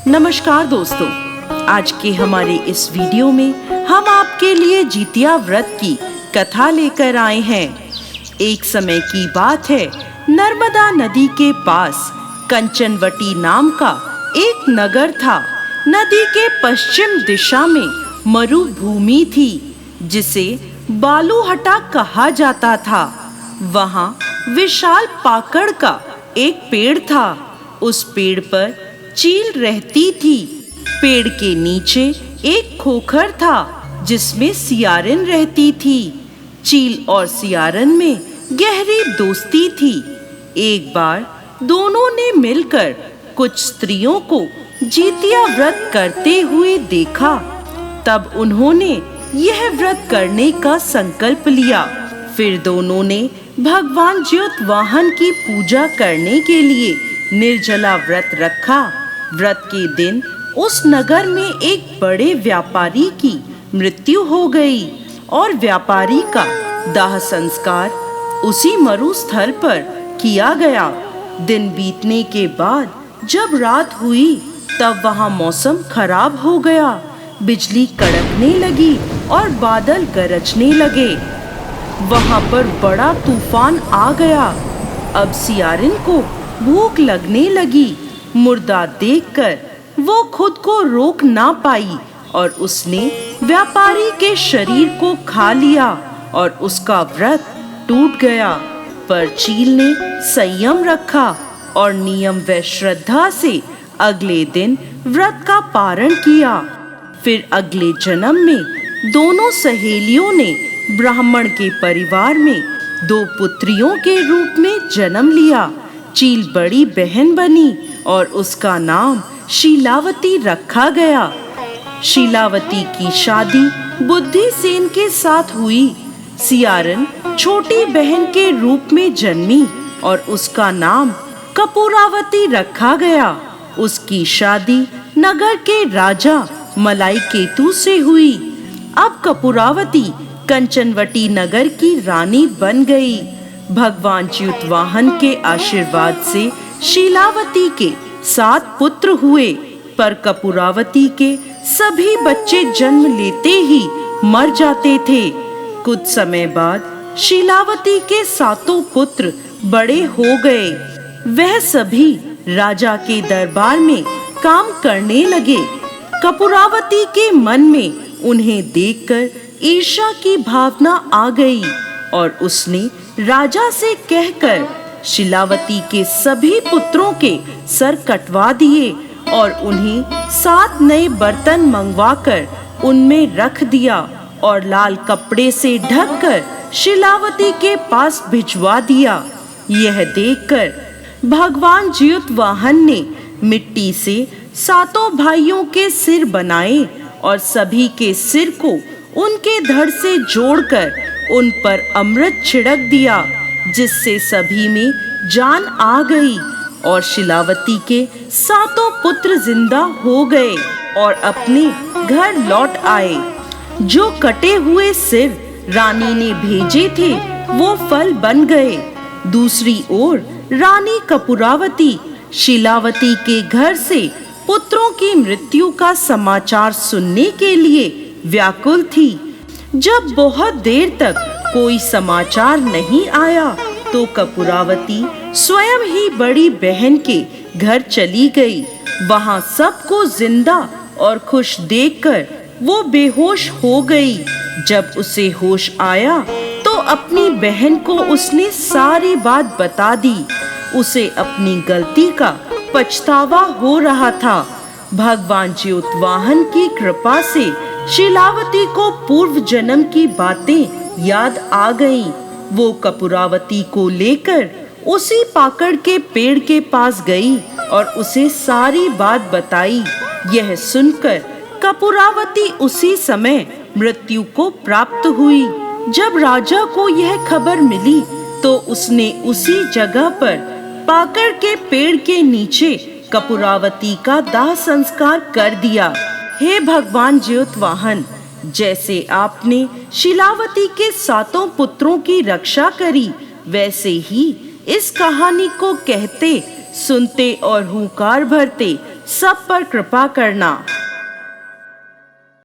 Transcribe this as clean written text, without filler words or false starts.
नमस्कार दोस्तों, आज के हमारे इस वीडियो में हम आपके लिए जितिया व्रत की कथा लेकर आए हैं। एक समय की बात है, नर्मदा नदी के पास कंचनवटी नाम का एक नगर था। नदी के पश्चिम दिशा में मरुभूमि थी, जिसे बालूहटा कहा जाता था। वहाँ विशाल पाकड़ का एक पेड़ था। उस पेड़ पर चील रहती थी। पेड़ के नीचे एक खोखर था, जिसमें सियारिन रहती थी। चील और सियारिन में गहरी दोस्ती थी। एक बार दोनों ने मिलकर कुछ स्त्रियों को जितिया व्रत करते हुए देखा। तब उन्होंने यह व्रत करने का संकल्प लिया। फिर दोनों ने भगवान ज्योतवाहन की पूजा करने के लिए निर्जला व्रत रखा। व्रत के दिन उस नगर में एक बड़े व्यापारी की मृत्यु हो गई और व्यापारी का दाह संस्कार उसी मरुस्थल पर किया गया। दिन बीतने के बाद जब रात हुई, तब वहाँ मौसम खराब हो गया। बिजली कड़कने लगी और बादल गरजने लगे। वहाँ पर बड़ा तूफान आ गया। अब सियारिन को भूख लगने लगी। मुर्दा देखकर वो खुद को रोक ना पाई और उसने व्यापारी के शरीर को खा लिया और उसका व्रत टूट गया। पर चील ने संयम रखा और नियम व श्रद्धा से अगले दिन व्रत का पारण किया। फिर अगले जन्म में दोनों सहेलियों ने ब्राह्मण के परिवार में 2 पुत्रियों के रूप में जन्म लिया। चील बड़ी बहन बनी और उसका नाम शीलावती रखा गया। शीलावती की शादी बुद्धिसेन के साथ हुई। सियारिन छोटी बहन के रूप में जन्मी और उसका नाम कपूरावती रखा गया। उसकी शादी नगर के राजा मलाईकेतु से हुई। अब कपूरावती कंचनवटी नगर की रानी बन गई। भगवान ज्योतवाहन के आशीर्वाद से शीलावती के 7 पुत्र हुए, पर कपूरावती के सभी बच्चे जन्म लेते ही मर जाते थे। कुछ समय बाद शीलावती के 7 पुत्र बड़े हो गए। वह सभी राजा के दरबार में काम करने लगे। कपूरावती के मन में उन्हें देखकर ईर्ष्या की भावना आ गई और उसने राजा से कहकर शीलावती के सभी पुत्रों के सर कटवा दिए और उन्हें 7 नए बर्तन मंगवाकर उनमें रख दिया और लाल कपड़े से ढककर शीलावती के पास भिजवा दिया। यह देखकर भगवान ज्योतवाहन ने मिट्टी से 7 भाइयों के सिर बनाए और सभी के सिर को उनके धड़ से जोड़कर उन पर अमृत छिड़क दिया, जिससे सभी में जान आ गई और शीलावती के 7 पुत्र जिंदा हो गए और अपने घर लौट आए। जो कटे हुए सिर रानी ने भेजे थे, वो फल बन गए। दूसरी ओर रानी कपूरावती शीलावती के घर से पुत्रों की मृत्यु का समाचार सुनने के लिए व्याकुल थी। जब बहुत देर तक कोई समाचार नहीं आया, तो कपूरावती स्वयं ही बड़ी बहन के घर चली गई। वहां सबको जिंदा और खुश देखकर वो बेहोश हो गई। जब उसे होश आया, तो अपनी बहन को उसने सारी बात बता दी। उसे अपनी गलती का पछतावा हो रहा था। भगवान ज्योतवाहन की कृपा से शीलावती को पूर्व जन्म की बातें याद आ गईं। वो कपूरावती को लेकर उसी पाकड़ के पेड़ के पास गई और उसे सारी बात बताई। यह सुनकर कपूरावती उसी समय मृत्यु को प्राप्त हुई। जब राजा को यह खबर मिली, तो उसने उसी जगह पर पाकड़ के पेड़ के नीचे कपूरावती का दाह संस्कार कर दिया। हे भगवान ज्योतवाहन, जैसे आपने शीलावती के 7 पुत्रों की रक्षा करी, वैसे ही इस कहानी को कहते, सुनते और हुंकार भरते सब पर कृपा करना।